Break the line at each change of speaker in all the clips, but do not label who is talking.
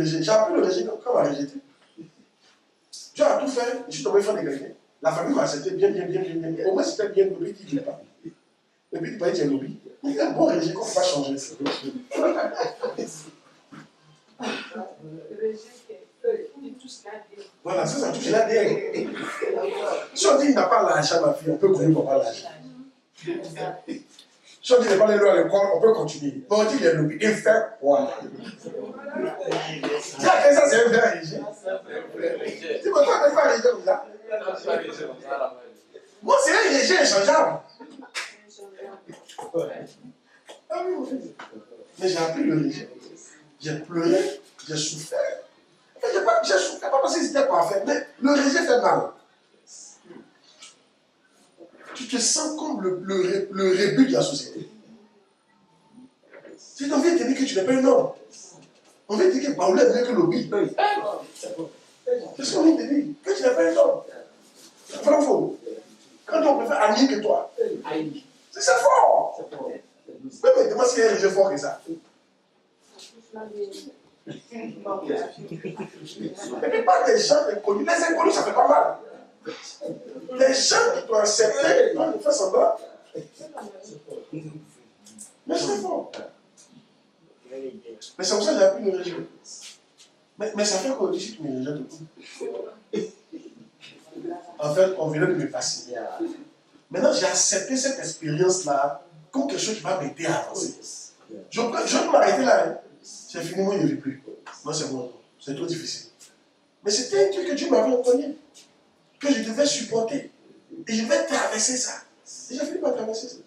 rejet. J'ai appris le rejet quand on m'a rejeté. Dieu a tout fait, je suis tombé faire des quelqu'un. La famille m'a accepté bien. Au moins, c'était bien, le but, il ne voulait pas. Le but, il parlait de lobby. Il a un bon rejet qu'on ne peut pas changer. Voilà, ça touche l'ADN. Si on dit qu'il n'a pas l'argent, ma fille, on peut continuer pour pas l'argent. Si on dit qu'il n'a pas les lois à l'école, on peut continuer. Mais on dit qu'il est lobby. Il fait quoi? Ça, c'est un vrai rejet. Dis-moi, toi, tu fais un rejet comme ça? Moi, c'est un rejet inchangeable. Mais j'ai appris le rejet. J'ai pleuré, j'ai souffert. J'ai souffert pas parce que c'était parfait, mais le rejet fait mal. Tu te sens comme le rébut de la société. Si on vient te dire que tu n'es pas un homme, on vient te dire que Paul est mieux que Lobby. C'est ce qu'on vient te dire, que tu n'es pas un homme. C'est pas faux. Quand on préfère Annie que toi, c'est fort. Mais demande s'il y a un rejet fort que ça. Et puis pas des gens inconnus. Les inconnus, ça fait pas mal. Les gens qui t'ont accepté, quand ils font semblant. Mais c'est fort. Mais c'est pour ça que j'ai appris le rejet. Mais ça fait qu'on dit que tu me rejettes tout. En fait, on venait de me fasciner. Maintenant, j'ai accepté cette expérience-là comme quelque chose qui va m'aider à avancer. Je peux m'arrêter là. Hein. C'est fini, moi, il ne vit plus. Non, c'est bon. C'est trop difficile. Mais c'était un truc que Dieu m'avait enseigné, que je devais supporter. Et je vais traverser ça. Et j'ai fini par traverser ça.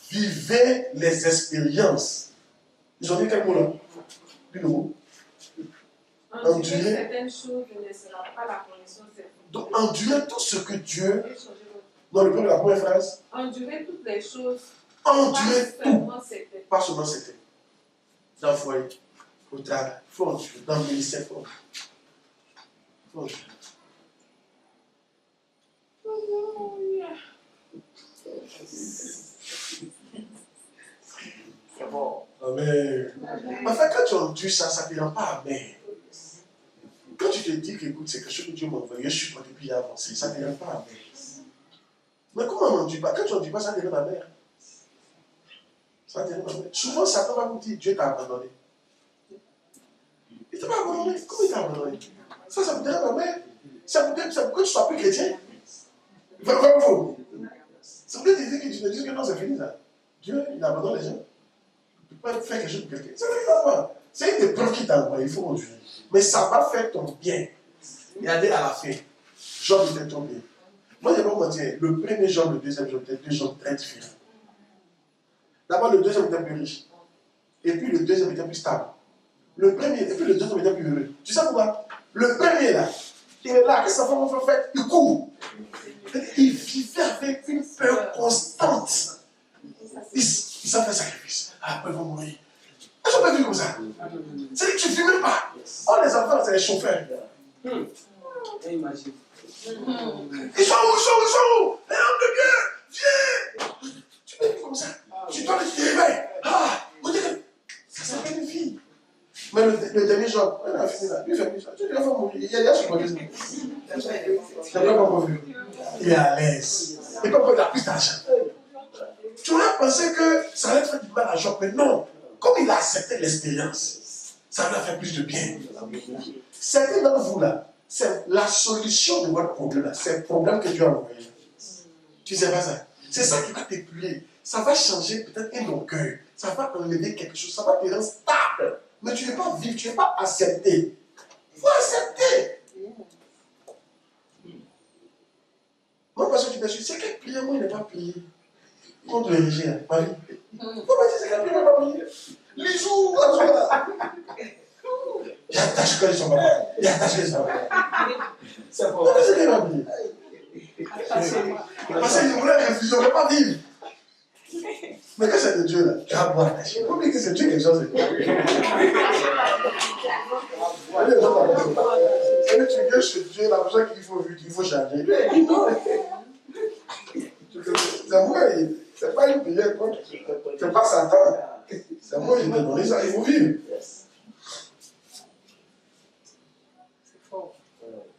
Vivez les expériences. Ils ont dit quel mot là? Plus de mots. Endurer certaines choses ne sera pas la connaissance des choses. Donc, endurer tout ce que Dieu. Dans le premier, la première phrase. Endurer toutes les choses. Endurer tout. Pas seulement c'était. Dans le foyer, au travail, il faut endurer. Dans le ministère, il faut endurer. C'est bon. Amen. En fait, quand tu endures ça, ça ne te rend pas amer. Quand tu te dis que, écoute, c'est quelque chose que Dieu m'a envoyé, je suis pas depuis avancé, ça ne te rend pas amer. Mais comment on n'endure pas? Quand tu n'endures pas, ça te rend amer. Ça te rend amer. Souvent, Satan va vous dire, Dieu t'a abandonné. Il ne t'a pas abandonné. Comment il t'a abandonné? Ça vous rend amer. C'est pour que tu ne sois plus chrétien. Vraiment faux. Ça veut dire que tu te dis que non, c'est fini ça. Dieu, il abandonne les gens. Tu peux pas faire quelque chose pour quelqu'un. Ça ne va pas. C'est une épreuve qui t'a envoyé, il faut conduire. Mais ça va faire ton bien. Regardez à la fin. Job était ton bien. Moi, je vais vous dire, le premier Job, le deuxième Job, étaient deux Jobs très différents. D'abord, le deuxième était plus riche. Et puis le deuxième était plus stable. Le premier, et puis le deuxième était plus heureux. Tu sais pourquoi? Le premier là, il est là, qu'est-ce que sa femme va faire? Il court. Il vivait avec une peur constante. Il s'en fait sacrifice. Après, ils vont mourir. Est-ce qu'on peut vivre comme ça? C'est-à-dire que tu ne vis même pas. Oh, les enfants, c'est les chauffeurs. Imagine. Ils sont où? Les hommes de Dieu, viens! Tu peux vivre comme ça. Tu dois te réveiller. On dit que ça s'appelle une fille. Mais le dernier jour, elle a fini là. Lui, il fait plus ça. Tu dis, il faut mourir. Il y a ce qu'on dit. C'est pas encore vu. Il est à l'aise. Et comme il a plus d'argent. Tu aurais pensé que ça allait faire du mal à Job, mais non. Comme il a accepté l'expérience, ça va faire plus de bien. Certains d'entre vous là, c'est la solution de votre problème là. C'est le problème que Dieu a envoyé. Tu sais pas ça? C'est ça qui va t'épuiser. Ça va changer peut-être un orgueil. Ça va enlever quelque chose. Ça va te rendre stable. Mais tu ne veux pas vivre, tu ne veux pas accepter. Il faut accepter. Moi, parce que tu me suis, c'est quelle prière, moi, il n'est pas prié. Contre le rejet, Marie. Pourquoi tu dis c'est quelle prière, il n'est pas prié? Les jours, là. J'attache que les gens, papa. J'attache les gens. C'est bon. Pourquoi c'est qu'il n'est pas prié? Parce qu'il voulait refuser, il ne voulait pas vivre. Mais que c'est de Dieu là? Tu vas boire. Il faut dire que c'est Dieu quelque chose. Tu viens chez Dieu, la personne qu'il faut vivre, il faut changer. Non. C'est vrai, c'est pas une prière contre. C'est pas Satan. C'est moi qui t'ai donné ça, il faut vivre.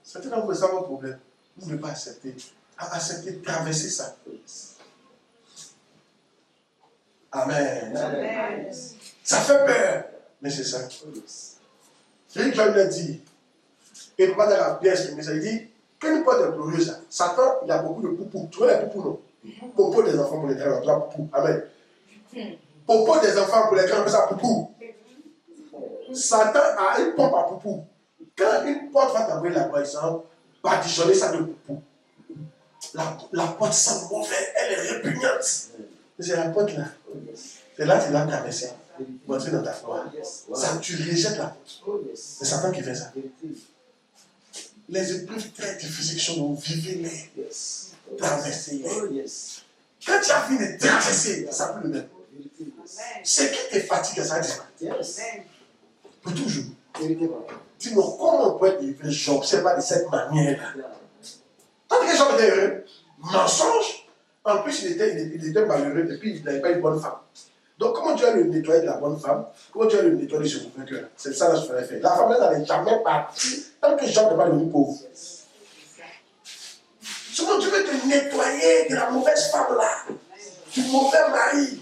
Certains d'entre vous, c'est ça votre problème. Vous ne voulez pas accepter. Accepter, traverser ça. Amen. Amen. Ça fait peur, mais c'est ça. Jésus John l'a dit. Et il va dans la pièce, mais ça dit, quand il porte un glorieux, Satan, il a beaucoup de poupous. Tu vois les poupous, non? Popo des enfants pour les grands, on appelle ça poupou. Amen. Popo des enfants pour les grands, on appelle ça poupou. Satan a une pompe à poupou. Quand une porte va t'envoyer là-bas, il s'en badigeonner ça de poupou. La porte sent mauvais, elle est répugnante. C'est la porte là. C'est là que tu dois traverser. Pour entrer dans ta foi. Ça, tu rejettes la porte. C'est Satan qui fait ça. Les épreuves très difficiles qui sont dans vivez-les. Traversez-les. Quand tu as fini de traverser, ça peut le même. Ce qui te fatigue, ça disparaît. Pour toujours. Dis-moi, comment on peut être livré? J'observe pas de cette manière-là. Tant que Job était heureux, mensonge, en plus il était malheureux et puis il n'avait pas une bonne femme. Donc comment Dieu a le nettoyer de la bonne femme? Comment Dieu a le nettoyer de ce mauvais cœur? C'est ça que je ferais faire. La femme n'allait jamais partir tant que Job n'est pas devenu pauvre. Souvent Dieu veut te nettoyer de la mauvaise femme là, du mauvais mari.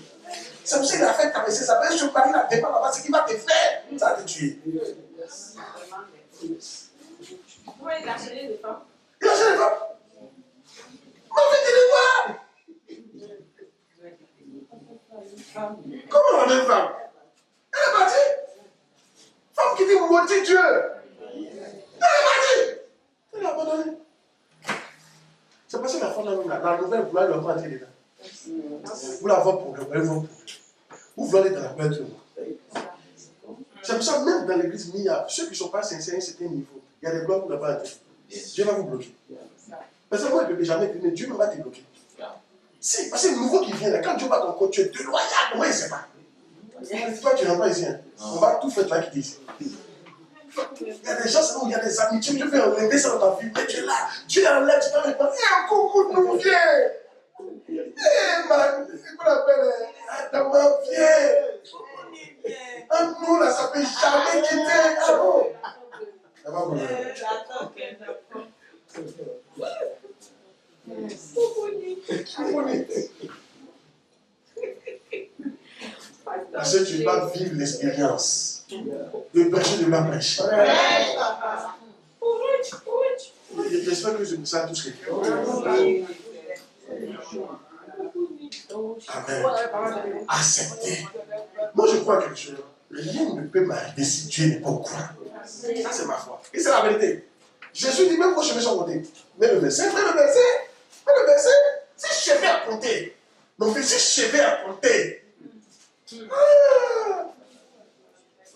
C'est pour ça qu'il a fait traverser ça. Parce que ce mari là dépend là-bas, ce qu'il va te faire, ça va te tuer.
Pourquoi il a acheté des femmes?
Il a acheté des femmes. Ma fille, dis-le-moi. Comment la même femme? Elle est partie. Femme qui dit maudit Dieu. Elle est partie. Elle l'a abandonné. C'est parce que la femme, la nouvelle, vous l'avez pas entrer dedans. Vous la voyez pour le problème. Vous voulez aller dans la peur de tout. C'est pour ça, même dans l'église, il y a ceux qui ne sont pas sincères à un certain niveau. Il y a des blocs pour ne pas entrer. Dieu va vous bloquer. Parce que moi, je ne peux jamais dire, mais Dieu ne va te bloquer. Si, parce que le nouveau qui vient là, quand Dieu va ton compte, tu es déloyal, comment il ne sait pas? Toi, tu n'es pas ici. Hein. On va tout faire là qui dit. Il y a des gens où il y a des amitiés, Dieu veut enlever ça dans ta vie, mais tu es là, Dieu enlève, tu t'en réponds, et un coucou de nous vient. Eh, man, c'est quoi l'appelle? Adama vient. Un nous là, ça ne peut jamais quitter. Ah bon? Ça va vous parce que tu vas vivre l'expérience. Le prêcher de ma prêche. J'espère que je me sens tous les Amen. Accepter. Moi, je crois quelque chose. Rien ne peut m'arriver si Dieu n'est pas au courant. Ça, c'est ma foi. Et c'est la vérité. Jésus dit même vos chemins sont comptés. Mais le verset, si je vais à compter, donc si je vais à compter,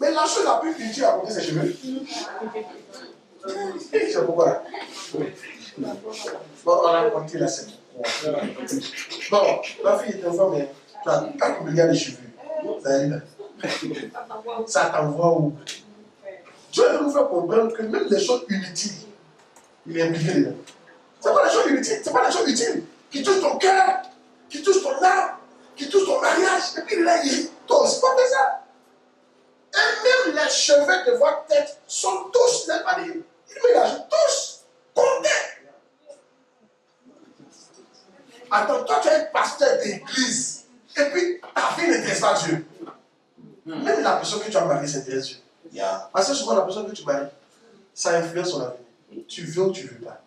mais la chose la plus utile à compter, c'est cheveux. C'est pourquoi. Bon, on a compté la scène. Bon, ma fille est enfant, mais tu as 4 milliards de cheveux. Ça t'envoie où? Dieu veut nous faire comprendre que même les choses inutiles, il est impliqué dedans. Ce n'est pas les choses inutiles, ce n'est pas les choses utiles qui touchent ton cœur, qui touchent ton âme, qui touchent ton mariage. Et puis là, toi aussi, pas fait ça. Et même les cheveux de votre tête sont tous, n'est pas dit, il mélange tous, comptés. Attends, toi tu es un pasteur d'église, et puis ta vie n'intéresse pas Dieu. Même la personne que tu as mariée s'intéresse Dieu. Parce que souvent la personne que tu maries, ça influence son avenir. Tu veux ou tu ne veux pas.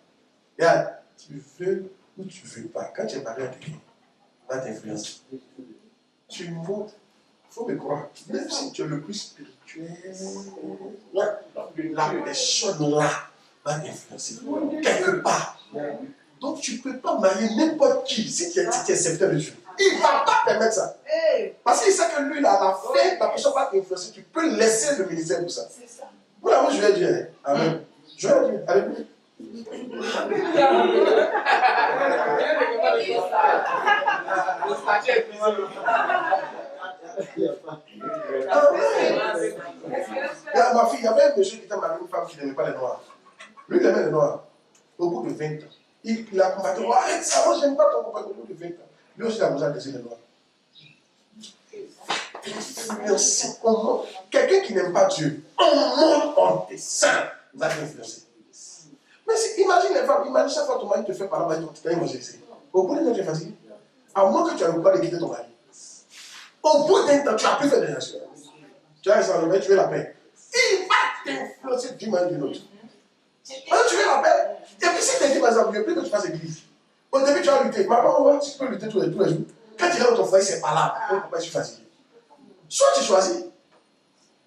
Regarde, tu veux ou tu ne veux pas. Quand tu es marié à quelqu'un, va t'influencer. Tu montes, il faut me croire, même si tu es le plus spirituel, la personne là va t'influencer. Quelque part. Donc tu ne peux pas marier n'importe qui si tu es serviteur de Dieu. Il ne va pas permettre ça. Parce qu'il sait que lui, là, à la fin, la personne va t'influencer. Tu peux laisser le ministère pour ça. Vous là, moi, je vais dire, amen. Je vais dire, alléluia. Ma fille, il y avait un monsieur qui était marié, une femme qui n'aimait pas les noirs. Lui, il aimait les noirs. Au bout de 20 ans. Il a combattu. Oh, arrête ça, moi, j'aime pas ton combat au bout de 20 ans. Lui aussi, il a besoin de laisser les noirs. influencer. Quelqu'un qui n'aime pas Dieu, on monte en dessein, va t'influencer. Mais si, imagine les femmes, imagine chaque fois ton mari te fait parler, tu vas manger. Au bout d'un temps, tu es fatigué. À moins que tu aies le droit de quitter ton mari. Au bout d'un temps, tu n'as plus fait de relation. Tu as raison, tu veux la paix. Il va t'influencer d'une manière ou d'une autre. Alors tu veux la paix. Et puis si tu dis par exemple, je veux plus que tu fasses église. Au début, tu vas lutter. Maman, on va, tu peux lutter tous les jours. Quand tu rentres dans ton foyer, c'est pas là. Pourquoi je suis fatigué? Soit tu choisis.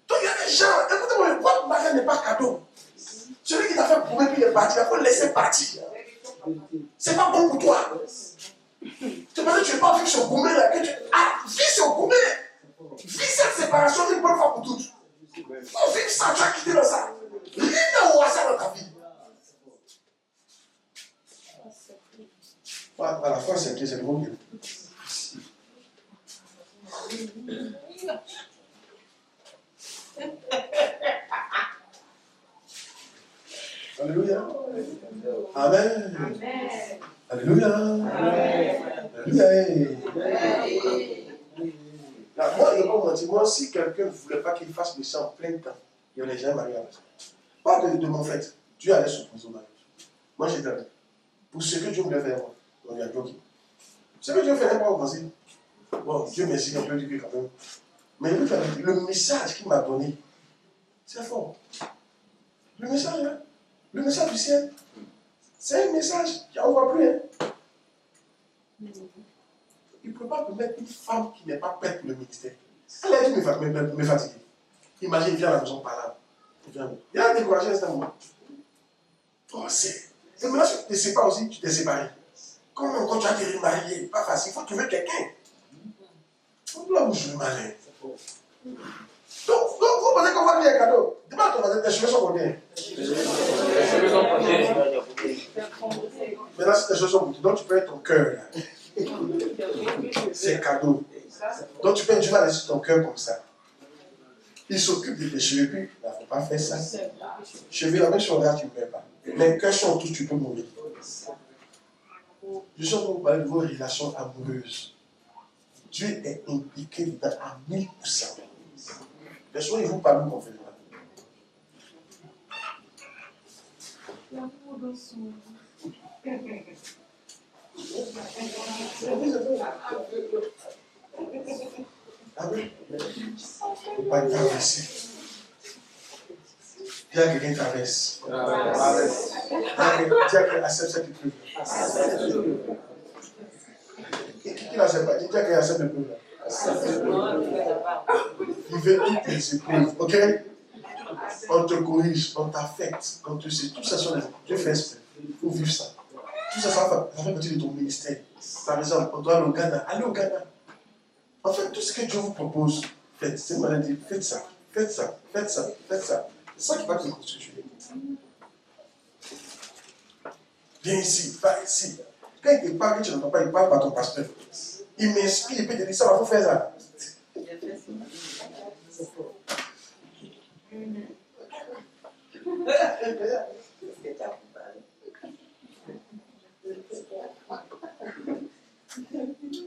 Donc il y a des gens, écoutez-moi, votre mariage n'est pas cadeau. Celui qui t'a fait prouver qu'il est parti, il faut le laisser partir. C'est pas bon pour toi. Tu penses que tu n'es pas vivre sur Goumé là, que tu. Ah, vis sur Goumé. Vis cette séparation une bonne fois pour toutes. On vit ça, tu as quitté dans ça. Rien n'a au hasard dans ta vie. À la fin, c'est le bon Dieu. Alléluia. Amen.
Amen.
Alléluia.
Amen.
Alléluia. Là, moi, je ne vais pas vous mentir, moi, si quelqu'un ne voulait pas qu'il fasse le sang en plein temps, il n'y aurait jamais marié avec ça. Pas de mon fait. Dieu allait s'opposer au mariage. Moi, j'ai dit, pour ce que Dieu voulait faire, moi, on y a bloqué. Ce que Dieu faisait pas commencer. Bon, Dieu merci, on peut dire quand même. Mais le message qu'il m'a donné, c'est fort. Le message, hein? Le message du ciel, c'est un message qui n'envoie plus. Hein? Il ne peut pas permettre une femme qui n'est pas prête pour le ministère. Elle a dit me fatiguer. Imagine, il vient à la maison par là. Il a découragé un moment. Oh, c'est. Et maintenant, si tu te sépares aussi, tu t'es séparé. Comment quand tu as été remarié, pas facile, il faut trouver quelqu'un. Là où je veux malin. Donc, vous pensez qu'on va dire un cadeau. Demande à ton voisin, tes cheveux sont combien? Maintenant, si tes cheveux sont combien, donc tu peux être ton cœur là. C'est un cadeau. Donc tu peux laisser ton cœur comme ça. Il s'occupe de tes cheveux, puis il ne faut pas faire ça. Cheveux, la même chose là, tu ne peux pas. Mais cœur sont tous, tu peux mourir. Je suis en train de vous parler de vos relations amoureuses. Dieu est impliqué dedans à 1000%. Les choses, il vous parle où qu'on fait. Ah oui? Il ne pas traverser. Il y a quelqu'un qui traverse. Il y a quelqu'un qui accepte cette épreuve. Qui n'accepte pas? Il y a quelqu'un qui accepte l'épreuve. Il veut toutes les épreuves. Ok? On te corrige, on t'affecte, on te sait. Tout ça sont les épreuves. Dieu fait exprès. Il faut vivre ça. Tout ça, ça fait partie de ton ministère. Par exemple, on doit aller au Ghana. Allez au Ghana. En fait, tout ce que Dieu vous propose, faites. C'est une maladie. Faites ça. Faites ça. Faites ça. Faites ça. C'est ça qui va te constituer. Viens ici. Va ici. Quand il te parle, que tu n'entends pas, il parle par ton pasteur. Il m'inspire, il peut te dire ça, il faut faire ça.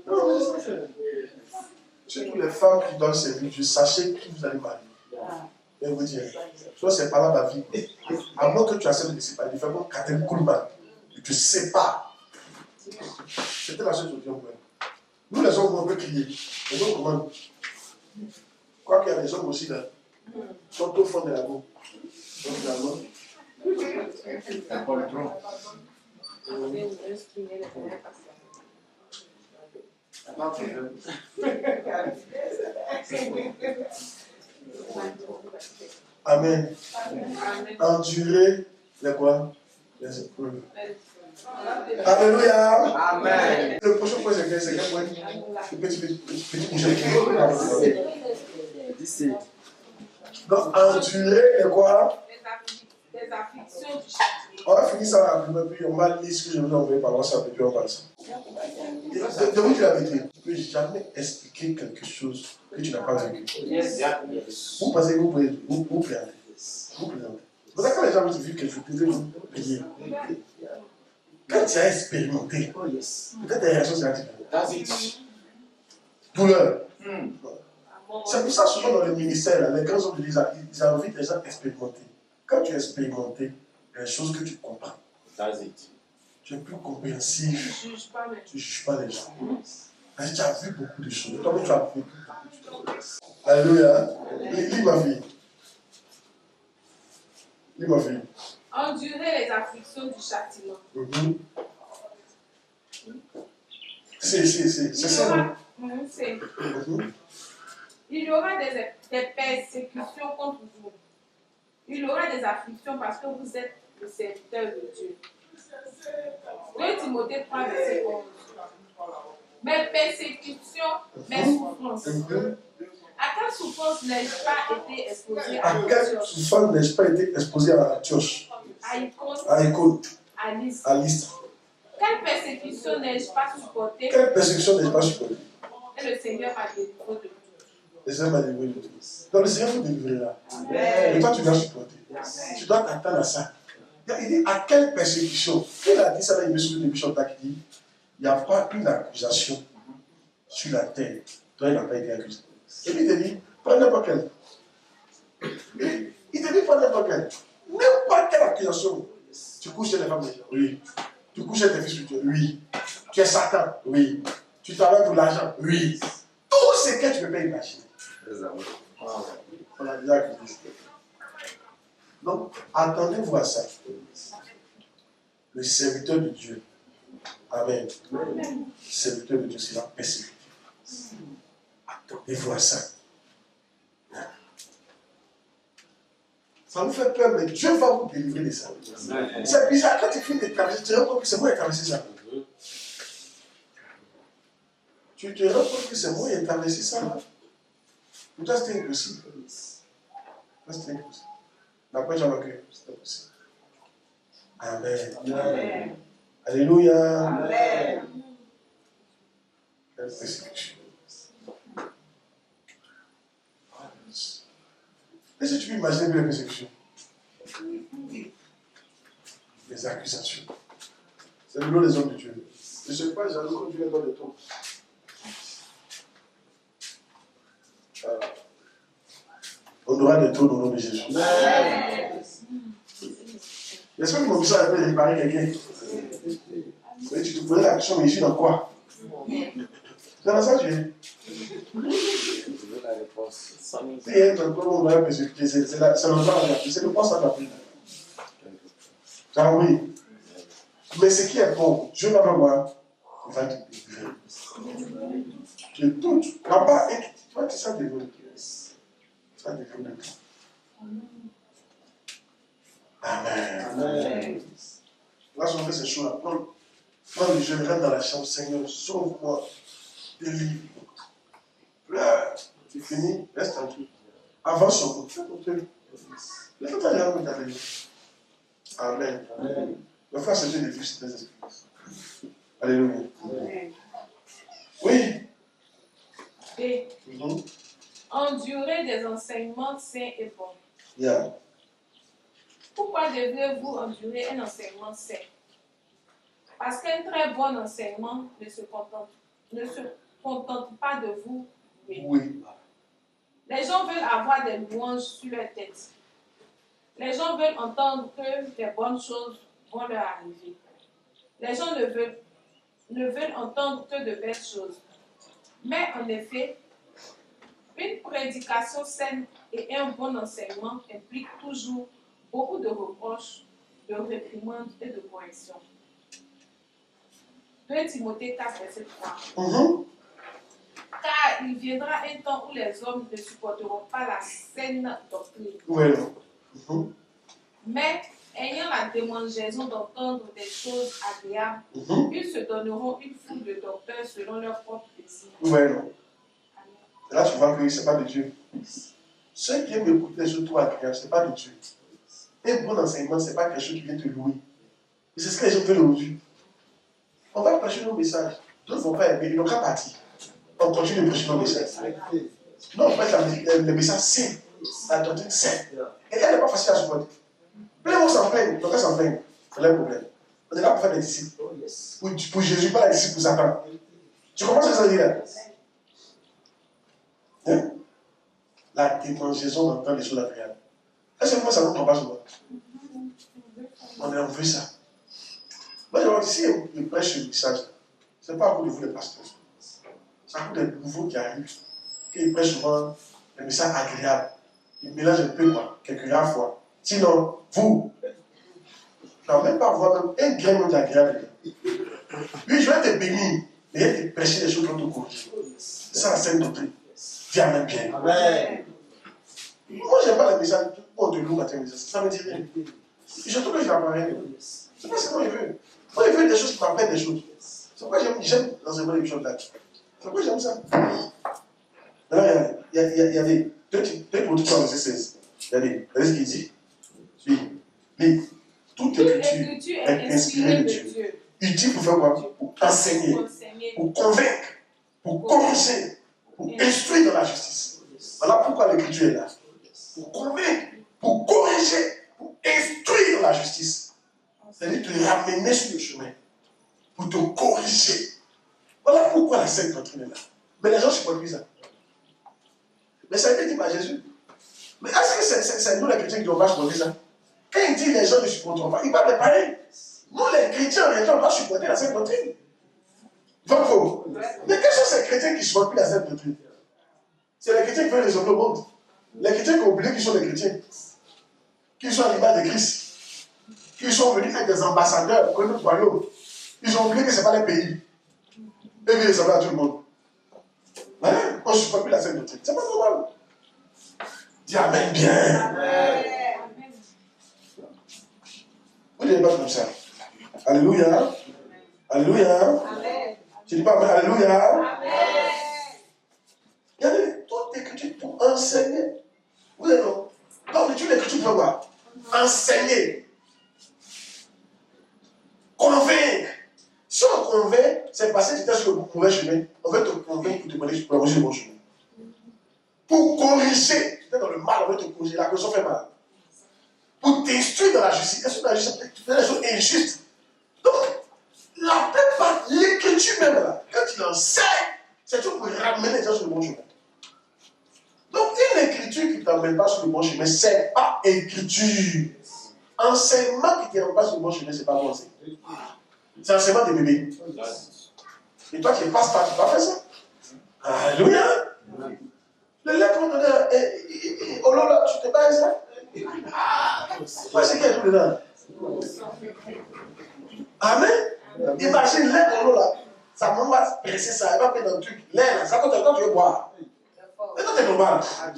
Non, mais ça c'est. Surtout les femmes qui doivent servir Dieu, sachez qui vous allez marier. Je vais vous dire, soit c'est pas là ma vie. À moins que tu acceptes de te séparer, tu fais comme Catherine Coulman. Tu te sépares. C'était la seule solution. Nous les hommes, on peut crier. Les hommes comment? Quoi qu'il y a des hommes aussi là, sont au fond de la boue. Donc finalement, c'est pas le tronc. Amen. Endurer les quoi? Les épreuves. Alléluia. Amen. Le prochain point, c'est quel point? Le petit projet. Donc, endurer les quoi?
Les afflictions du
on va finir ça rapidement, puis on va lire ce que je vous ai envoyé par WhatsApp, et puis on passe. De vous dire la vérité, tu ne peux jamais expliquer quelque chose que tu n'as pas vécu. Vous pensez que vous pouvez vous plaindre. Vous plaindre. Vous savez, quand les gens vous disent quelque chose, vous pouvez payer. Quand tu as expérimenté, peut-être tes réactions seront différentes. Douleur. C'est pour ça souvent dans le ministère, là, les grands hommes de l'Église, ils invitent les gens expérimentés. Quand tu es expérimenté, il y a des choses que tu comprends. Tu es plus compréhensif.
Tu ne juges pas, mais
Tu ne juges pas les gens. Parce que tu as vu beaucoup de choses. Toi-même, tu as vu beaucoup de choses. Alléluia. Lis ma fille. Lis ma fille.
endurer les afflictions du châtiment.
C'est ça. Non?
Il y aura des persécutions contre vous. Il y aura des afflictions parce que vous êtes le serviteur de Dieu. 2 Timothée 3, verset 11. Mes persécutions, mes souffrances. À quelle souffrance n'ai-je pas été exposé
À quelle souffrance n'ai-je pas été exposé à Antioche, à Icône, à Lystre?
Quelle persécution n'ai-je pas supportée?
Quelle persécution n'ai-je pas supportée?
Et le Seigneur m'a délivré de tout.
Le Seigneur m'a délivré de tout. Donc le Seigneur vous délivrera. Et toi, tu dois supporter. Tu dois t'attendre à ça. Il dit à quelle persécution? Il a dit ça dans une mission de Bishop qui dit il n'y a pas une accusation sur la terre. Toi, il n'a pas été accusé. Et puis il te dit, pas n'importe quelle. Il te dit pas n'importe quelle. N'importe quelle accusation. Tu couches chez les femmes, oui. Tu couches chez tes fils spirituels, oui. Tu es Satan, oui. Tu travailles pour l'argent, oui. Tout ce que tu ne peux pas imaginer. On a déjà accusé. Donc, attendez-vous à ça. Le serviteur de Dieu. Amen. Le serviteur de Dieu, c'est la persécution. Attendez-vous à ça. Ça vous fait peur, mais Dieu va vous délivrer de ça. C'est bizarre, quand tu finis de traverser, tu te rends compte que c'est moi qui ai traversé ça. Tu te rends compte que c'est moi qui ai traversé ça. Pour toi, c'était impossible. C'était impossible. D'après Jean-Marc, c'était possible. Amen. Amen. Alléluia. Amen. Quelle persécution. Est-ce que tu peux imaginer les persécutions? Les accusations. C'est le lot des hommes de Dieu. Je ne sais pas, jaloux quand Dieu est dans le temps. On aura des taux au nom de Jésus. J'espère que mon mission a été réparer quelqu'un. Oui, tu te posais la question, mais je suis dans quoi? C'est dans ça que tu es.
La réponse.
Si elle est encore on va persécuter, c'est le poste à la prière. Ah oui. Mais ce qui est bon, Dieu va voir, il va te délivrer. Tu doutes. Là-bas, tu vois, tu sais dévoiler. Ça dépend de toi. Amen. Amen. Là, je fais ces choses-là. Prends le jeune, rentre dans la chambre, Seigneur, sauve-moi, délivre. Pleure. Tu finis, reste tranquille. Avance sur vous. Fais ton truc. Laisse ta jambe et ta vie. Amen. Amen. Le frère, c'est une difficile des esprits. Alléluia. Amen. Oui.
Et endurer des enseignements sains et bons.
Yeah.
Pourquoi devriez-vous endurer un enseignement sain? Parce qu'un très bon enseignement ne se contente pas de vous.
Oui.
Les gens veulent avoir des louanges sur leur tête. Les gens veulent entendre que des bonnes choses vont leur arriver. Les gens ne veulent entendre que de belles choses. Mais en effet, une prédication saine et un bon enseignement impliquent toujours beaucoup de reproches, de réprimandes et de corrections. 2 Timothée 4, verset 3. Car il viendra un temps où les hommes ne supporteront pas la saine doctrine.
Oui.
Mais, ayant la démangeaison d'entendre des choses agréables, ils se donneront une foule de docteurs selon leur propre désir.
Oui. Là, tu vois que ce n'est pas de Dieu. Ceux qui aiment écouter des choses tout agréables, ce n'est pas de Dieu. Un bon enseignement, ce n'est pas quelque chose qui vient te louer. Et c'est ce que les gens veulent aujourd'hui. On va prêcher nos messages. D'autres ne vont pas aimer, ils n'ont qu'à partir. On continue de prêcher nos messages. Non, on prêche les messages sains, la doctrine saine. Et elle n'est pas facile à supporter. Plein de gens s'en plaignent, donc elles s'en plaignent. C'est leur problème. On est là pour faire des disciples. Pour Jésus, pas les disciples pour Satan. Tu comprends ce que ça veut dire là? Hein? la démangeaison d'entendre les choses agréables. Est-ce que moi, ça ne nous prend pas souvent? On veut ça. Moi, je dis, si il prêche le message, ce n'est pas à cause de vous les pasteurs. C'est à cause des nouveaux qui arrivent. Qu'ils prêchent souvent les messages agréables. Ils mélangent un peu, quoi, quelques rares fois. Sinon, vous, non, même pas voir même un grain d'agréable. Oui, je vais te bénir, mais je vais te prêcher des choses pour te corriger. C'est ça la sainte doctrine. Dis Amen bien. Amen. Moi, je n'aime pas les messages de loup matin, ça me dit rien. Je trouve que je n'apprends rien. C'est pas ce que moi je veux. Moi, je veux des choses qui m'apprennent des choses. C'est pourquoi j'aime l'enseignement des choses là. C'est pourquoi j'aime ça. Maintenant, il y a des deux productions dans verset 16. Regardez ce qu'il dit. Oui. Toute écriture est inspirée de Dieu. Utile pour faire quoi? Pour enseigner, pour convaincre, pour corriger, pour instruire dans la justice. Voilà pourquoi l'écriture est là. Pour convaincre, pour corriger, pour instruire dans la justice. C'est-à-dire te ramener sur le chemin, pour te corriger. Voilà pourquoi la sainte doctrine est là. Mais les gens ne supportent plus ça. Mais ça a été dit par Jésus. Mais est-ce que c'est nous les chrétiens qui ne doivent pas supporter ça? Quand il dit les gens ne supporteront pas, il va préparer. Nous les chrétiens, les gens ne doivent pas supporter la sainte doctrine. Vrai faux. Mais quels sont ces chrétiens qui ne supportent plus la sainte doctrine? C'est les chrétiens qui veulent les hommes au monde. Les chrétiens qui ont oublié qu'ils sont des chrétiens. Qu'ils sont à l'image de Christ. Qu'ils sont venus être des ambassadeurs pour notre royaume. Ils ont oublié que ce n'est pas les pays. Et bien, ça va à tout le monde. Hein? On ne supporte plus la sainte doctrine. C'est pas normal. Dis Amen bien. Amen. Vous ne dites pas comme ça. Alléluia. Alléluia. Amen. Tu ne dis pas Amen. Alléluia. Amen. Il y a toute l'écriture pour enseigner. Vous êtes non? Donc, l'étude de l'écriture pour quoi? Enseigner. Convaincre. Si on convainc, c'est parce que tu étais sur le mauvais chemin. On veut te convaincre pour te mener sur le bon chemin. Pour corriger, tu es dans le mal, on veut te corriger. La correction fait mal. Pour t'instruire dans la justice. Est-ce que la justice, tu fais des choses injustes? Donc, la plupart, l'écriture même là, quand il enseigne, c'est tout pour ramener les gens sur le bon chemin. Donc, une écriture qui ne t'emmène pas sur le bon chemin, ce n'est pas écriture. Enseignement qui ne t'emmène pas sur le bon chemin, ce n'est pas bon enseignement. C'est enseignement des bébés. Et toi qui passes pas, tu ne peux pas faire ça. Alléluia. Le lait qu'on donne, oh là là, tu te bats ça? Moi, c'est qu'il y a tout dedans. Amen. Imagine l'air dans l'eau là. Sa maman va presser ça, elle va mettre dans le truc. L'air là, ça quand tu veux boire. Mais toi, t'es normal. Toi,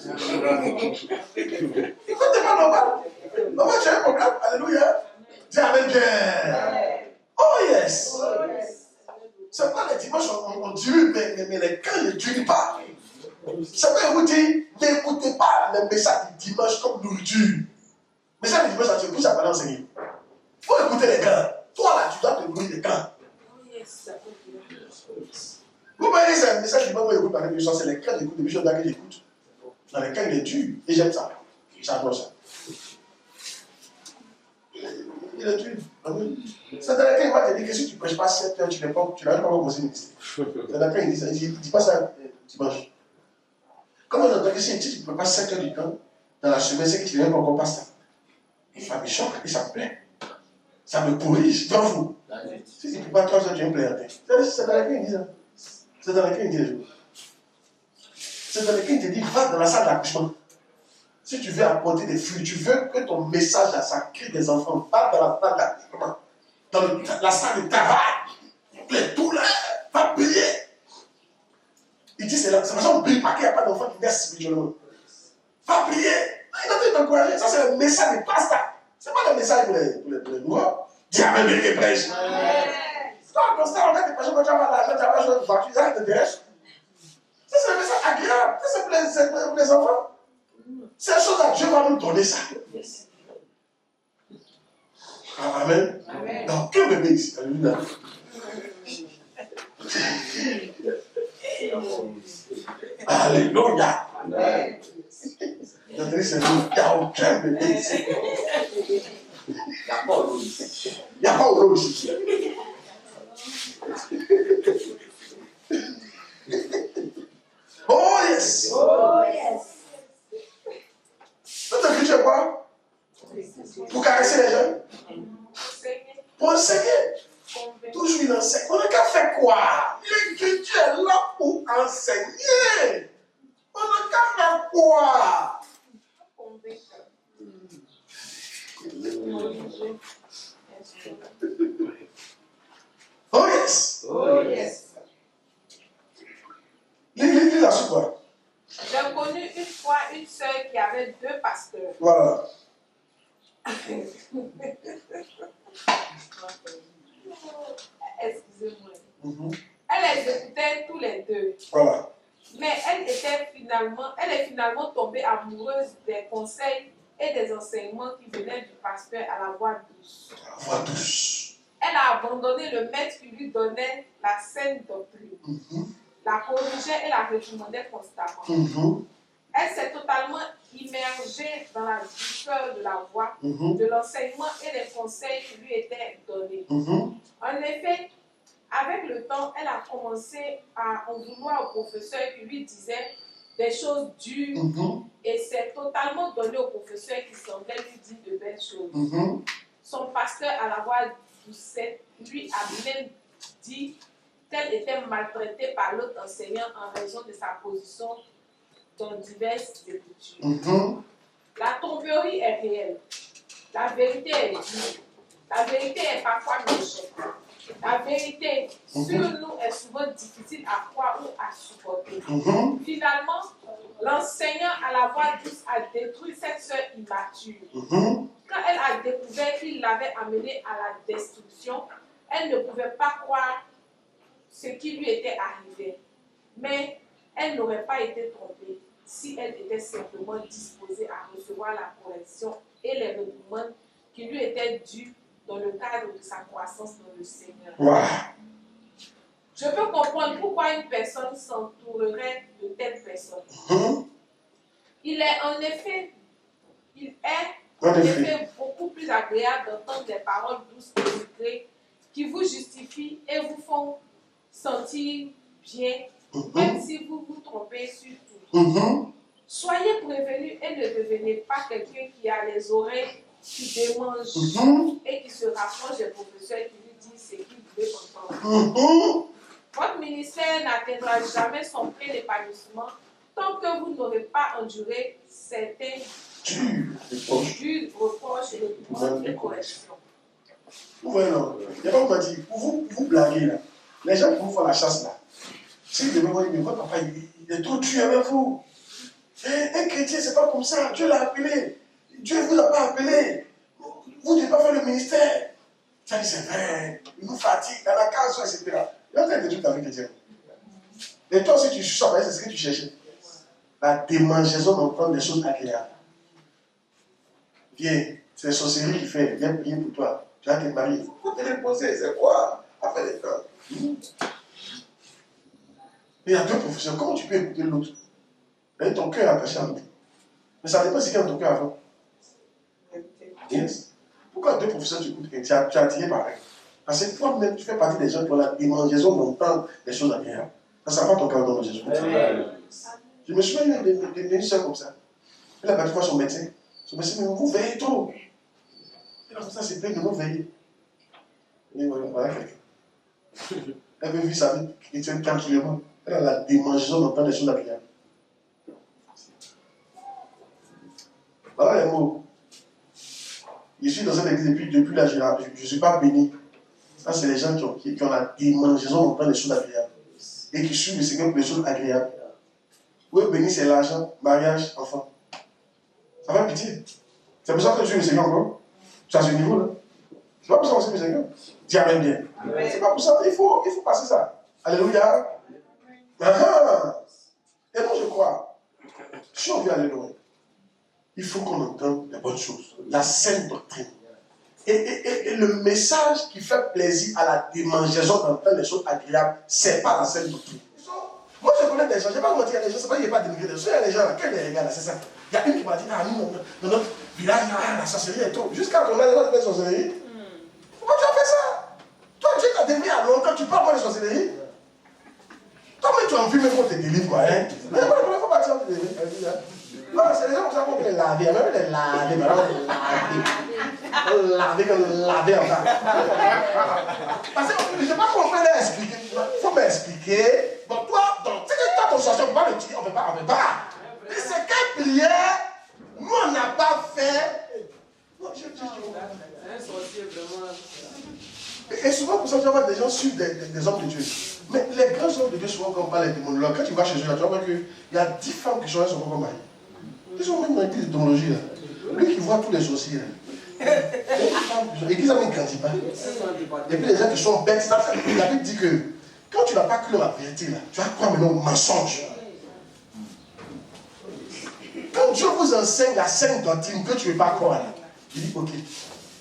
t'es pas normal. Maman, tu as un problème. Alléluia. Dis Amen bien. Oh yes. C'est pas les dimanches, on dure, mais les camps ne durent pas. Ça peut vous dire, n'écoutez pas les messages du dimanche comme nourriture. Mais ça, le dimanche, ça te pousse à pas l'enseigner. Il faut écouter les camps. Toi, là, tu dois te nourrir des camps. Vous voyez, c'est un message du moment où j'écoute par les c'est les camps d'écoute, les missions que j'écoute. Dans les camps, il est dur. Et j'aime ça. J'adore ça. Il est dur. C'est dans les camps, il va te dire que si tu ne prêches pas 7 heures, tu n'as pas commencé à ministère. C'est dans les camps, il dit ça. Il ne dit pas ça dimanche. Comment j'entends que si tu ne prends pas 7 heures du temps dans la semaine, c'est que tu n'es pas encore pasteur. Ça me choque et ça me plaît. Ça me corrige. Devant vous. Si tu ne prends pas 3 heures, tu es implémenté. C'est dans les camps, il dit ça. C'est dans les camps, il dit les jours. C'est dans les camps, il te dit va dans la salle d'accouchement. Si tu veux apporter des fruits, tu veux que ton message là, ça crée des enfants, va dans la salle d'accouchement. Dans la salle de travail. Les douleurs. Va prier. Il dit c'est la façon de prier parce qu'il n'y a pas d'enfant qui naissent spirituellement. Va prier. Il va t'encourager. Ça, c'est le message des pasteurs. Ce n'est pas le message pour les noirs. Dis Amen, bien qu'il prêche. Toi, comme ça, on va te prêcher quand tu vas l'argent, tu vas jouer une voiture, ça t'intéresse. Ça, c'est un message agréable. Ça, c'est pour les enfants. C'est la chose que Dieu va nous donner ça. Amen. Donc, que bébé ici. Alléluia. Alléluia. Amen. Il n'y a aucun bébé ici. Il n'y a pas au ici. Il n'y a pas au ici. Oh yes. Oh yes. enseigner. On n'a qu'à faire quoi?
Convaincre.
Oh yes.
Oh yes.
Lis la suite, quoi.
J'ai connu une fois une sœur qui avait 2 pasteurs.
Voilà.
Excusez-moi.
Mhm.
Elle les écoutait tous les 2.
Voilà.
Mais elle est finalement tombée amoureuse des conseils et des enseignements qui venaient du pasteur à la voix douce.
La voix douce.
Elle a abandonné le maître qui lui donnait la saine doctrine,
Mhm.
la corrigeait et la réprimandait constamment.
Mhm.
Elle s'est totalement immergée dans la douceur de la voix,
Mhm.
de l'enseignement et des conseils qui lui étaient donnés.
Mhm.
En effet, avec le temps, elle a commencé à en vouloir au professeur qui lui disait des choses dures
Mhm.
et s'est totalement donnée au professeur qui semblait lui dire de belles choses.
Mhm.
Son pasteur à la voix doucette lui a même dit qu'elle était maltraitée par l'autre enseignant en raison de sa position dans diverses écritures.
Mhm.
La tromperie est réelle. La vérité est dure. La vérité est parfois méchante. La vérité sur nous est souvent difficile à croire ou à supporter.
Mhm.
Finalement, l'enseignant à la voix douce a détruit cette sœur immature.
Mhm.
Quand elle a découvert qu'il l'avait amenée à la destruction, elle ne pouvait pas croire ce qui lui était arrivé. Mais elle n'aurait pas été trompée si elle était simplement disposée à recevoir la correction et les réprimandes qui lui étaient dues dans le cadre de sa croissance dans le Seigneur.
Voilà.
Je peux comprendre pourquoi une personne s'entourerait de telle personne.
Mhm.
Il est en effet beaucoup plus agréable d'entendre des paroles douces et sucrées qui vous justifient et vous font sentir bien, même si vous vous trompez sur tout.
Mhm.
Soyez prévenus et ne devenez pas quelqu'un qui a les oreilles qui démangent
Mhm.
et qui se rapproche des professeurs qui lui disent ce qu'il veut entendre.
Mhm.
Votre ministère n'atteindra jamais son plein épanouissement tant que vous n'aurez pas enduré certains durs reproches, réprimandes et corrections.
Vous voyez, non? Il n'y a pas comment dire. Vous blaguez là. Les gens qui vous font la chasse là. S'ils devaient voir, mais votre papa, il est trop dur avec vous. Un chrétien, c'est pas comme ça. Dieu l'a appelé. Dieu ne vous a pas appelé. Vous ne devez pas faire le ministère. Ça dit, c'est vrai. Il nous fatigue dans la case, etc. Il y a des trucs dans le chrétien. Et toi, si tu suis ça, c'est ce que tu cherchais. La démangeaison d'entendre des choses agréables. Viens, c'est la sorcellerie qui fait. Viens prier pour toi. Tu vas te marier. Il faut te reposer. C'est quoi? Après les temps. Mais il y a 2 professeurs. Comment tu peux écouter l'autre? Ton cœur est attaché à l'autre. Mais ça dépend si qu'il y a ton cœur avant. Yes. Pourquoi 2 professeurs tu écoutes? Tu es attiré par eux. Parce que toi-même, tu fais partie des gens qui ont la démangeaison d'entendre des choses agréables. Ça ne sert pas ton cœur dans le Jésus. Je me souviens d'une soeur comme ça. Elle a battu voir son médecin. Son médecin me dit, vous veillez trop. Elle a comme ça, c'est plein de nous veiller. Et voilà quelqu'un. Elle veut vivre sa vie chrétienne tranquillement. Elle a la démangeaison d'entendre des choses agréables. Voilà les mots. Je suis dans cette église depuis là, je ne suis pas béni. Ça, c'est les gens qui ont la démangeaison d'entendre des choses agréables. Et qui suivent le Seigneur pour des choses agréables. Oui, béni, c'est l'argent, mariage, enfant. Ça va pitié. C'est pour ça que tu suis le Seigneur encore. Tu as ce niveau-là. C'est pas pour ça que tu suis le Seigneur. Dis Amen bien. C'est pas pour ça. Il faut passer ça. Alléluia. Et moi, je crois. Si on veut aller loin, il faut qu'on entende les bonnes choses. La saine doctrine. Et le message qui fait plaisir à la démangeaison d'entendre les choses agréables, c'est pas la saine doctrine. Moi, je connais des gens, je ne vais pas mentir à des gens, c'est pas qu'il n'y a pas dénigré des gens. Il y a des gens là, quel est les gars là, c'est ça. Il y a une qui m'a dit, ah, nous, dans notre village, la sorcellerie est trop. Jusqu'à combien de temps tu fais sorcellerie? Pourquoi tu as fait ça? Toi, Dieu t'a délivré à longtemps, tu parles pas de sorcellerie? Toi-même, tu as envie même qu'on te délivre, quoi, hein? Mais moi, il ne faut pas que ça te délivre. Non, c'est les gens comme ça qu'on peut les laver, même les laver, laver encore. Parce que je n'ai pas compris à expliquer. Il faut m'expliquer. Bon, toi, donc, c'est que toi, ne peut pas. Mais c'est quelle prière, nous on n'a pas fait. Non,
C'est un sorcier vraiment.
Et souvent, pour ça, tu vas voir des gens suivent des hommes de Dieu. Mais les grands hommes de Dieu, souvent, quand on parle des démonologues, quand tu vas chez eux, là, tu vas voir qu'il y a 10 femmes qui choisissent son propre mari. Ils sont même dans l'église de démonologie, là. Lui qui voit tous les sorciers, là. L'église, ça ne grandit pas. Et puis les gens qui sont bêtes, la Bible dit que quand tu n'as pas cru la vérité, là, tu vas croire maintenant au mensonge. Quand Dieu vous enseigne la sainte doctrine que tu ne veux pas croire, là, il dit ok.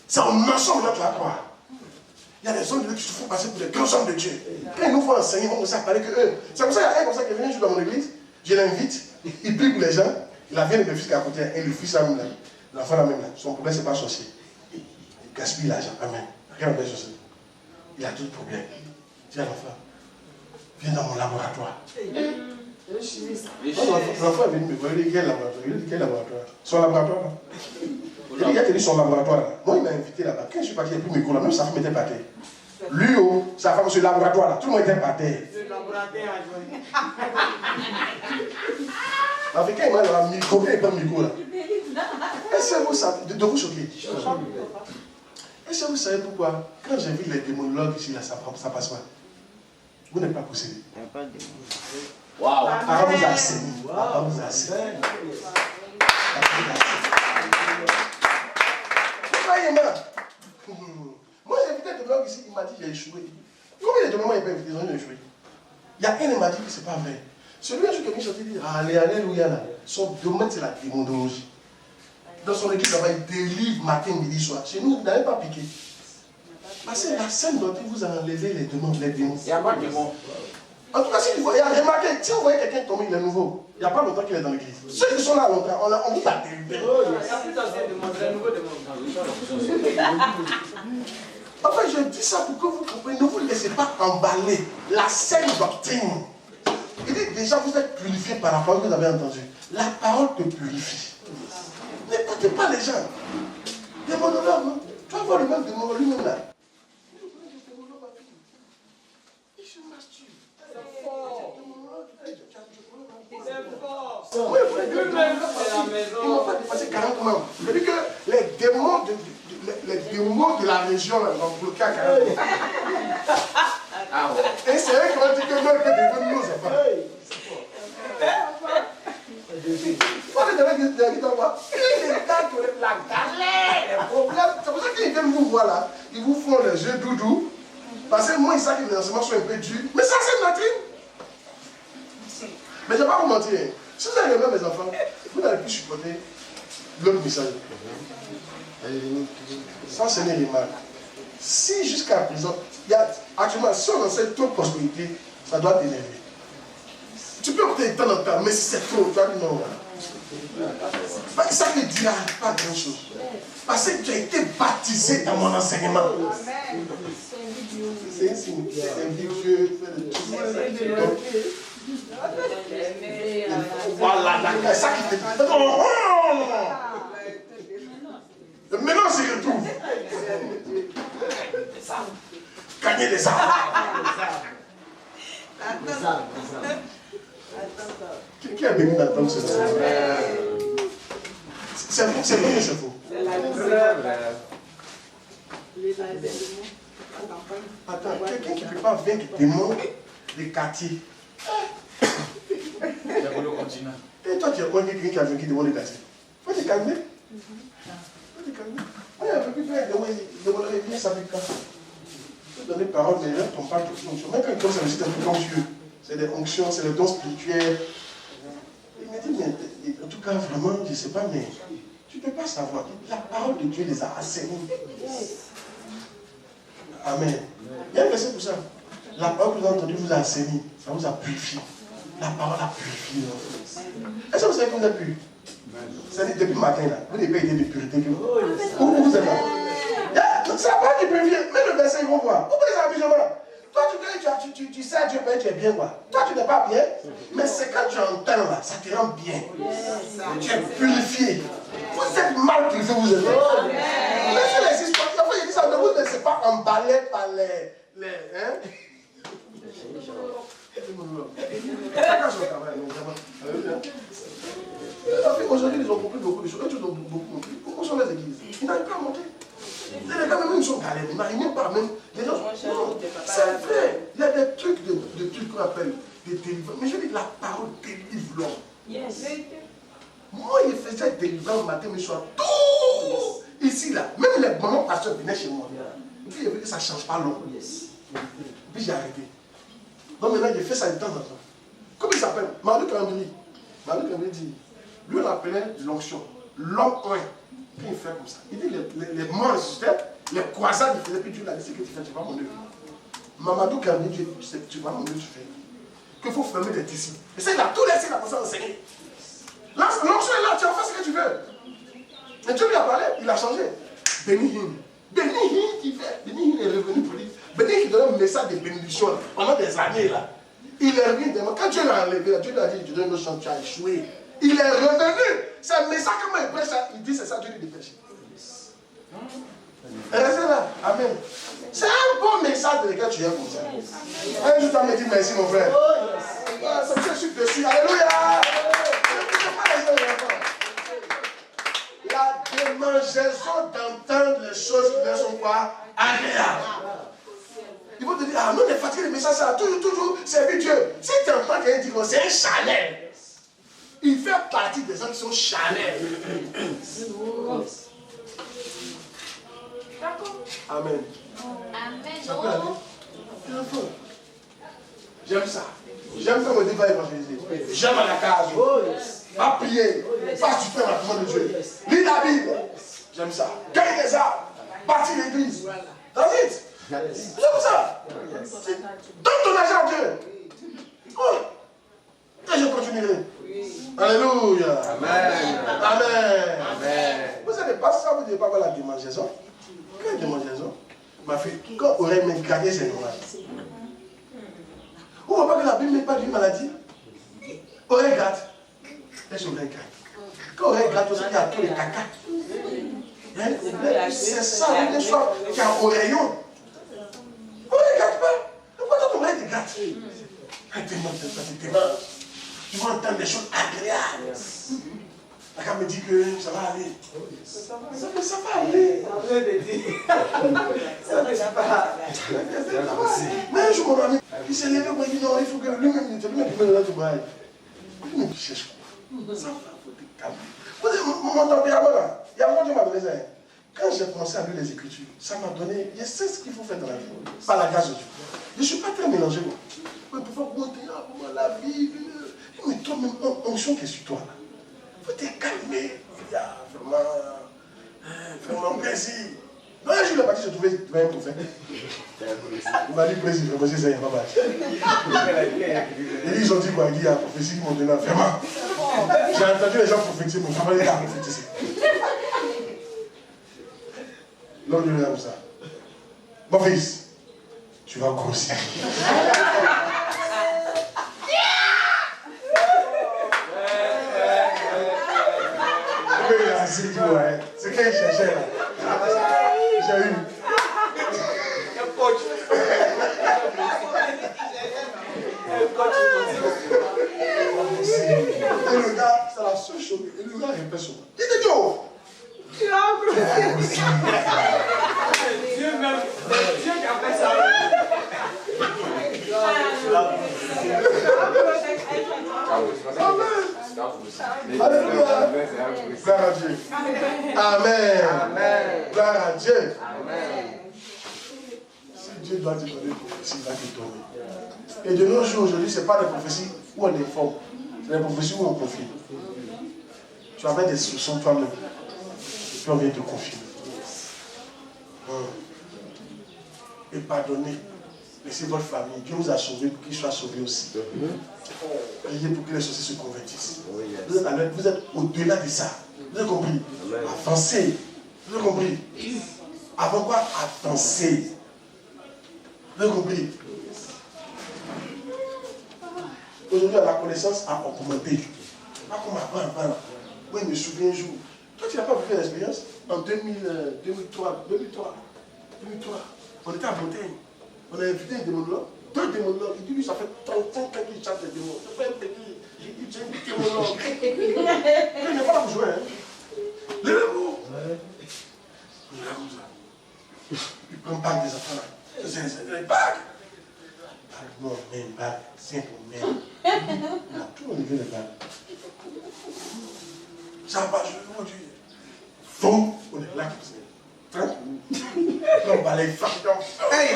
C'est un mensonge là tu vas croire. Il y a des hommes de Dieu qui se font passer pour des grands hommes de Dieu. Quand ils nous font enseigner, ils vont commencer à parler que eux. C'est pour ça qu'il y a un comme ça qui est venu juste dans mon église. Je l'invite, il prie pour les gens. Il a vu le fils qui est à côté, et le fils là même là. L'enfant là même là. Son problème c'est pas sorcier. Il gaspille l'argent. Amen. Rien n'empêche sorcier. Il a tout problème. Dis à l'enfant, viens dans mon laboratoire. L'enfant est venu me voir, il dit quel laboratoire? Il dit quel laboratoire? Son laboratoire là. Il a tenu son laboratoire là. Moi il m'a invité là-bas. Quand je suis parti, il n'y a plus mes cours là, même sa femme était par terre. Lui, sa femme sur le laboratoire là, tout le monde était par terre.
Le laboratoire a joué.
L'Africain, il m'a dans le micro, il prend le micro là. Est-ce que vous savez, de vous choquer? Est-ce que vous savez pourquoi? Quand j'ai vu les démonologues ici là, ça passe pas. Vous n'êtes pas possédé.
Waouh!
Papa vous a assaini. Papa vous a assaini. Moi j'ai invité un démonologue ici, il m'a dit j'ai échoué. Combien de démonologues il peut inviter? Ils ont échoué. Il y a un qui m'a dit que c'est pas vrai. Celui qui est venu chanter dit allez, alléluia là. Son domaine c'est la démonologie. Dans son église là-bas, il délivre matin, midi, soir. Chez nous, vous n'avez pas piqué. Parce que la scène doctrine vous a enlevé les démons.
Il n'y a pas de démons.
En tout cas, si vous voyez, remarquez, si vous voyez quelqu'un tomber, il est nouveau. Il n'y a pas longtemps qu'il est dans l'église. Ceux qui sont là longtemps, on vous a délivré. Enfin, je dis ça pour que vous compreniez. Ne vous laissez pas emballer la saine doctrine. Il dit déjà, vous êtes purifiés par la parole que vous avez entendue. La parole te purifie. N'écoutez pas les gens. Des monologues, non? Tu vas voir le même démon lui-même là. Il se masturbe. C'est fort. C'est fort. Oui, ils m'ont fait dépasser 40 membres. Je dis que les démons de la région là, vont bloquer à 40 membres. Et c'est eux qui ont dit que non, que des bonnes nous, c'est pas. C'est pour ça qu'ils viennent vous voir là, ils vous font les yeux doudou. Parce que moi, ils savent que les enseignements sont un peu durs. Mais ça, c'est une doctrine. Mais je ne vais pas vous mentir. Si vous avez mes enfants, vous n'allez plus supporter l'autre message. Ça, ce n'est les mal. Si jusqu'à présent, actuellement, si on enseigne trop de prospérité, ça doit t'énerver. Tu peux écouter de temps en temps, mais si c'est trop, tu vas dire non. Ça ne dira pas grand chose. Parce que tu as été baptisé dans mon enseignement. C'est un signe. C'est un vieux. Voilà, c'est ça qui te dit. Maintenant, c'est le tout. Gagner des armes. Qui a béni d'entendre ce truc? C'est vrai ou c'est faux? Attends, quelqu'un qui ne peut pas vaincre des démons des quartiers. Et toi, tu as connu quelqu'un qui a vaincu des démons des quartiers. Il faut te calmer. Il faut te calmer. On a vécu plein de démons, il vient s'appliquer. Tu peux donner parole, mais les gens ne tombent pas de fonction. Même quand ils commencent à réussir, c'est un peu onctueux. C'est des fonctions, c'est le don spirituel. Il me dit, mais en tout cas, vraiment, je ne sais pas, mais tu ne peux pas savoir. La parole de Dieu les a assainis. Amen. Il y a un verset pour ça. La parole que vous avez entendue vous a assaini. Ça vous a purifié. La parole a purifié. Est-ce que vous savez que vous êtes pur? C'est-à-dire, depuis le matin, là, vous n'avez pas été de pureté que vous. Où vous êtes là? C'est la parole qui purifie. Mais le verset, ils vont voir. Pourquoi les amusements? Toi, tu sais Dieu, mais tu es bien, quoi. Toi, tu n'es pas bien, mais c'est quand tu entends, là, ça te rend bien. Tu es purifié. Vous êtes mal purifié, vous êtes. Mais c'est les histoires. Après, il dit ça, ne vous laissez pas emballer par les hein? choses. Eux, ils ont beaucoup monté. Où sont les églises? Ils n'arrivent pas à monter. Les gars, même, ils sont galères. Ils n'arrivent même pas. Même. Les gens, non, c'est vrai. Il y a des trucs, des trucs qu'on appelle des délivrances. Mais je dis, la parole délivre l'homme.
Yes.
Moi, il faisait délivrance matin, mais soir. Tout ici, là. Même les mamans pasteurs venaient chez moi. Et puis, il a vu que ça ne change pas l'homme. Puis, j'ai arrêté. Donc, maintenant, j'ai fait ça de temps en temps. Comment il s'appelle? Marie Cambry. Marie Cambry dit, lui, on l'appelait l'onction. L'homme oint. Puis, il fait comme ça. Il dit, les morts ressuscitaient, les croisades, il faisait, puis Dieu l'a dit, ce que tu fais, tu vas mon œuvre. Mamadou Cambry dit, tu vas mon œuvre, tu fais. Qu'il faut fermer des tissus. Et ça, il a tout laissé, il a commencé à enseigner. L'onction est là, tu en fais ce que tu veux. Et Dieu lui a parlé, il a changé. Béni Hinn. Béni Hinn qui fait. Béni Hinn est revenu pour dire. Béni qui donne un message de bénédiction là, pendant des années là. Il est revenu. Quand Dieu l'a enlevé, Dieu lui a dit, je donne une chance, tu as échoué. Il est revenu. C'est un message que moi il prêche, il dit c'est ça, Dieu lui dépêche. Restez là. Amen. C'est un bon message de lequel tu es comme ça. Un jour, tu vas me dire merci, mon frère. Ça me fait suivre dessus. Alléluia. La démangeaison d'entendre les choses qui ne sont pas agréables. Ils vont te dire, ah non, on est fatigué, les messages, ça a toujours servi Dieu. Si tu entends quelqu'un dire, c'est un chanel. Il fait partie des gens qui sont chanel.
D'accord.
Amen. Ça peut aller. J'aime ça. J'aime faire mon débat évangélisé. J'aime à la case. Pas prier. Pas super la commande de Dieu. Lis la Bible. J'aime ça. Cueille des arbres. Bâtir l'église. David. J'aime ça. Donne ton argent à Dieu. Oh. Et je continuerai. Alléluia. Amen. Amen. Amen. Vous savez pas ça, vous ne devez pas voir la démangeaison. Quelle démangeaison? Ma fille, quand oreille me gagner, c'est normal. Vous ne voyez pas que la Bible n'est pas d'une maladie? Oreille gratte. Laisse oreille gratte. Quand oreille gratte, vous savez qu'il y a tous les caca. Hein? C'est ça, une chose qui a un oreillon. Oreille gratte pas. Pourquoi ton oreille te gratte? Tu vas entendre des choses agréables. La femme me dit que ça va aller. Ça va aller. Mais un jour, mon ami, il s'est levé pour dire non, il faut que lui-même, il me donne tout bail. Il me cherche quoi? Ça va, il faut te calmer. Vous savez, mon tempérament là, il y a longtemps Dieu m'a donné ça. Quand j'ai commencé à lire les Écritures, ça m'a donné, je sais ce qu'il faut faire dans la vie. Par la grâce de Dieu. Je ne suis pas très mélangé, moi. Mais pour faire monter la vie, mais toi, même onction qui est sur toi là. Il faut te calmer. Il y a vraiment plaisir. Non, un jour, il a parti se trouver un prophète. Il m'a dit, plaisir, je vais essayer, pas mal. Et ils ont dit quoi? Il dit, il y a la prophétie qui m'ont donné vraiment. J'ai entendu les gens prophétiser, mais je ne vais pas prophétiser. L'homme de comme ça. Mon fils, tu vas grossir. C'est qu'il cherchait là. J'ai eu. Et le gars, c'est la seule chose. Et le gars répète souvent. Il te dit oh!
Dieu même, Dieu qui a fait ça.
Alléluia. Gloire à Dieu. Amen. Gloire à Dieu. Si Dieu doit te donner une prophétie, il va te donner. Et de nos jours, aujourd'hui, ce n'est pas des prophéties où on est fort. C'est des prophéties où on confie. Tu avais des soupçons toi-même. Et puis on vient te confier. Et pardonnez. Laissez votre famille. Dieu vous a sauvé pour qu'il soit sauvé aussi. Priez pour que les sorciers se convertissent. Vous êtes au-delà de ça. Vous avez compris? Avancez. Vous avez compris? Avant quoi? Avancez. Vous avez compris? Aujourd'hui, la connaissance a augmenté. Pas comme avant. Moi, je me souviens un jour. Toi, tu n'as pas vécu l'expérience? En 2003, on était à Bretagne. On a invité un démonologue, 2 démonologues. Il dit, lui, ça fait 35 ans qu'il chante des démons. C'est pas un petit. J'ai dit, j'ai un démonologue. Il n'est pas là pour jouer. Hein. c'est les bagues. Non, mais une bague, c'est pour même. Tout le monde veut les bagues. Ça va, je veux dire. Donc, on est là comme ça. Hein? On va les faire. Hey!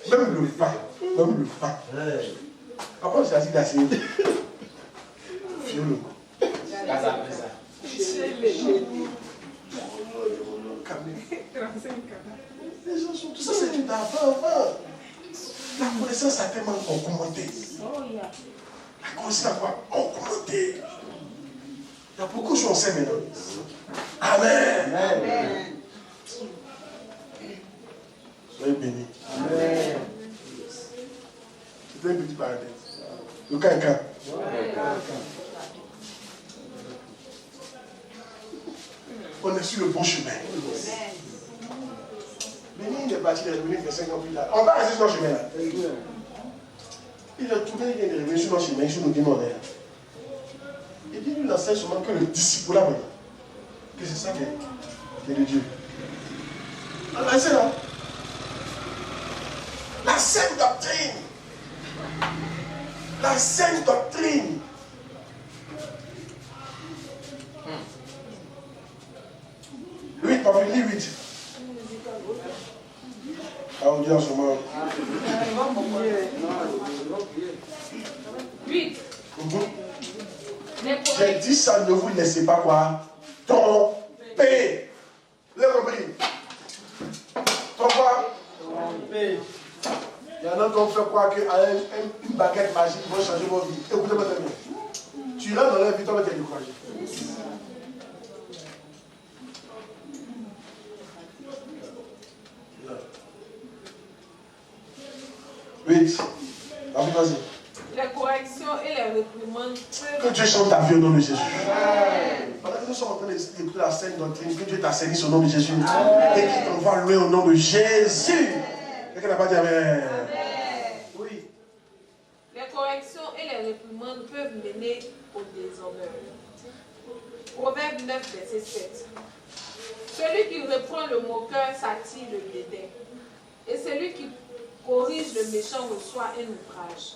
Même le pain. Après, c'est assis d'assez. Fiole. Les gens sont tout ça, c'est du d'avant. La connaissance a tellement augmenté. La connaissance a augmenté. Il y a beaucoup de choses on sait maintenant. Amen. Amen. Soyez bénis. Amen. C'était une petite parenthèse. Le cancan. On est sur le bon chemin. Béni est parti, il est revenu, il fait 5 ans plus tard. On va rester sur le chemin là. Il est tourné, il est revenu sur le chemin, sur le démon là. Et puis il nous enseigne seulement que le disciple là maintenant. Que c'est ça qui est de Dieu. Alors c'est là. La sainte doctrine. La sainte doctrine. Lui, pas plus, lis 8. Ah, on dit en ce moment.
8.
J'ai dit ça, ne vous laissez pas quoi tromper. Vous avez compris? Tromper. Il y en a qui ont fait croire qu'avec une baguette magique, ils vont changer vos vies. Écoutez-moi très bien. Tu rentres dans leur vie, toi, tu es découragé. Oui. Vas-y.
Les corrections et les réprimandes
Que Dieu chante ta vie au nom de Jésus. Pendant que nous sommes en train d'écouter la sainte doctrine, que Dieu t'assainisse au nom de Jésus. Et qu'il t'envoie loin au nom de Jésus. Quelqu'un n'a pas dit Amen. Oui.
Les corrections et les réprimandes peuvent mener au déshonneur. Proverbe 9, verset 7. Celui qui reprend le moqueur s'attire le dédain. Et celui qui corrige le méchant reçoit un ouvrage.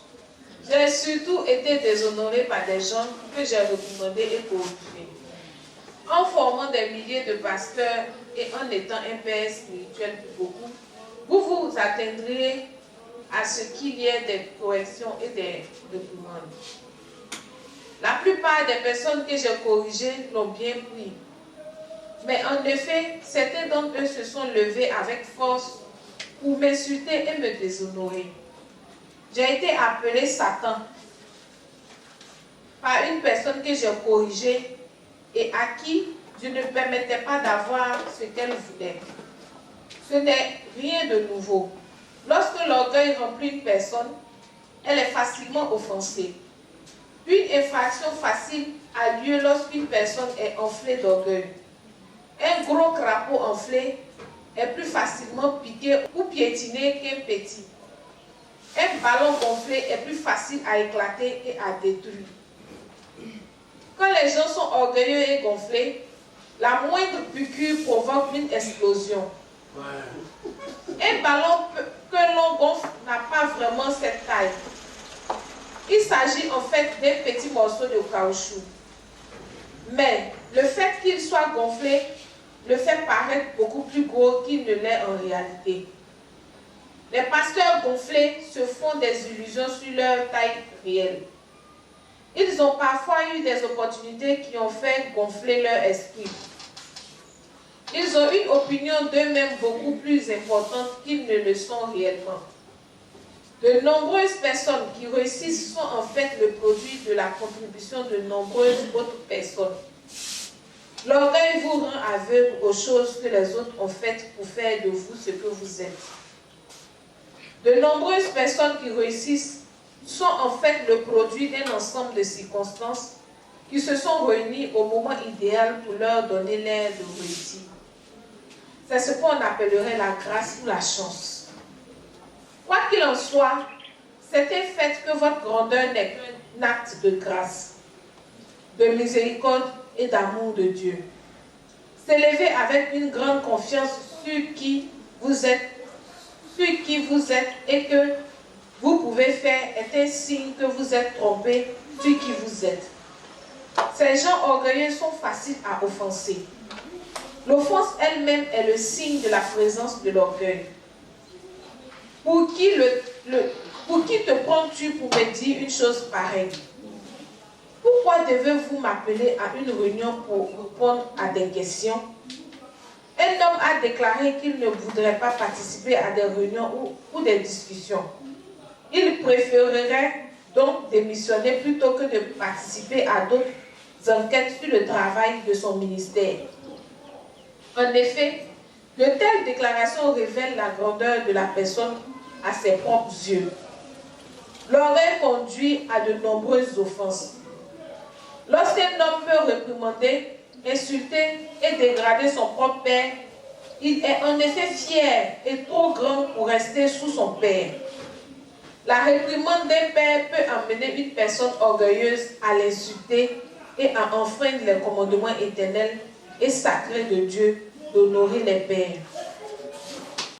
J'ai surtout été déshonoré par des gens que j'ai recommandés et corrigés. En formant des milliers de pasteurs et en étant un père spirituel pour beaucoup, vous vous atteindrez à ce qu'il y ait des corrections et des réprimandes. La plupart des personnes que j'ai corrigées l'ont bien pris. Mais en effet, certains d'entre eux se sont levés avec force pour m'insulter et me déshonorer. J'ai été appelé Satan par une personne que j'ai corrigée et à qui je ne permettais pas d'avoir ce qu'elle voulait. Ce n'est rien de nouveau. Lorsque l'orgueil remplit une personne, elle est facilement offensée. Une infraction facile a lieu lorsqu'une personne est enflée d'orgueil. Un gros crapaud enflé est plus facilement piqué ou piétiné qu'un petit. Un ballon gonflé est plus facile à éclater et à détruire. Quand les gens sont orgueilleux et gonflés, la moindre piqûre provoque une explosion. Un ballon que l'on gonfle n'a pas vraiment cette taille. Il s'agit en fait d'un petit morceau de caoutchouc. Mais le fait qu'il soit gonflé le fait paraître beaucoup plus gros qu'il ne l'est en réalité. Les pasteurs gonflés se font des illusions sur leur taille réelle. Ils ont parfois eu des opportunités qui ont fait gonfler leur esprit. Ils ont une opinion d'eux-mêmes beaucoup plus importante qu'ils ne le sont réellement. De nombreuses personnes qui réussissent sont en fait le produit de la contribution de nombreuses autres personnes. L'orgueil vous rend aveugle aux choses que les autres ont faites pour faire de vous ce que vous êtes. De nombreuses personnes qui réussissent sont en fait le produit d'un ensemble de circonstances qui se sont réunies au moment idéal pour leur donner l'air de réussir. C'est ce qu'on appellerait la grâce ou la chance. Quoi qu'il en soit, C'était fait que votre grandeur n'est qu'un acte de grâce, de miséricorde et d'amour de Dieu. S'élever avec une grande confiance sur qui vous êtes et que vous pouvez faire est un signe que vous êtes trompé sur qui vous êtes. Ces gens orgueilleux sont faciles à offenser. L'offense elle-même est le signe de la présence de l'orgueil. Pour qui te prends-tu pour me dire une chose pareille? Pourquoi devez-vous m'appeler à une réunion pour répondre à des questions? Un homme a déclaré qu'il ne voudrait pas participer à des réunions ou des discussions. Il préférerait donc démissionner plutôt que de participer à d'autres enquêtes sur le travail de son ministère. En effet, de telles déclarations révèlent la grandeur de la personne à ses propres yeux. L'orgueil conduit à de nombreuses offenses. Lorsqu'un homme peut réprimander, insulter et dégrader son propre père, il est en effet fier et trop grand pour rester sous son père. La réprimande d'un père peut amener une personne orgueilleuse à l'insulter et à enfreindre les commandements éternels et sacrés de Dieu d'honorer les pères.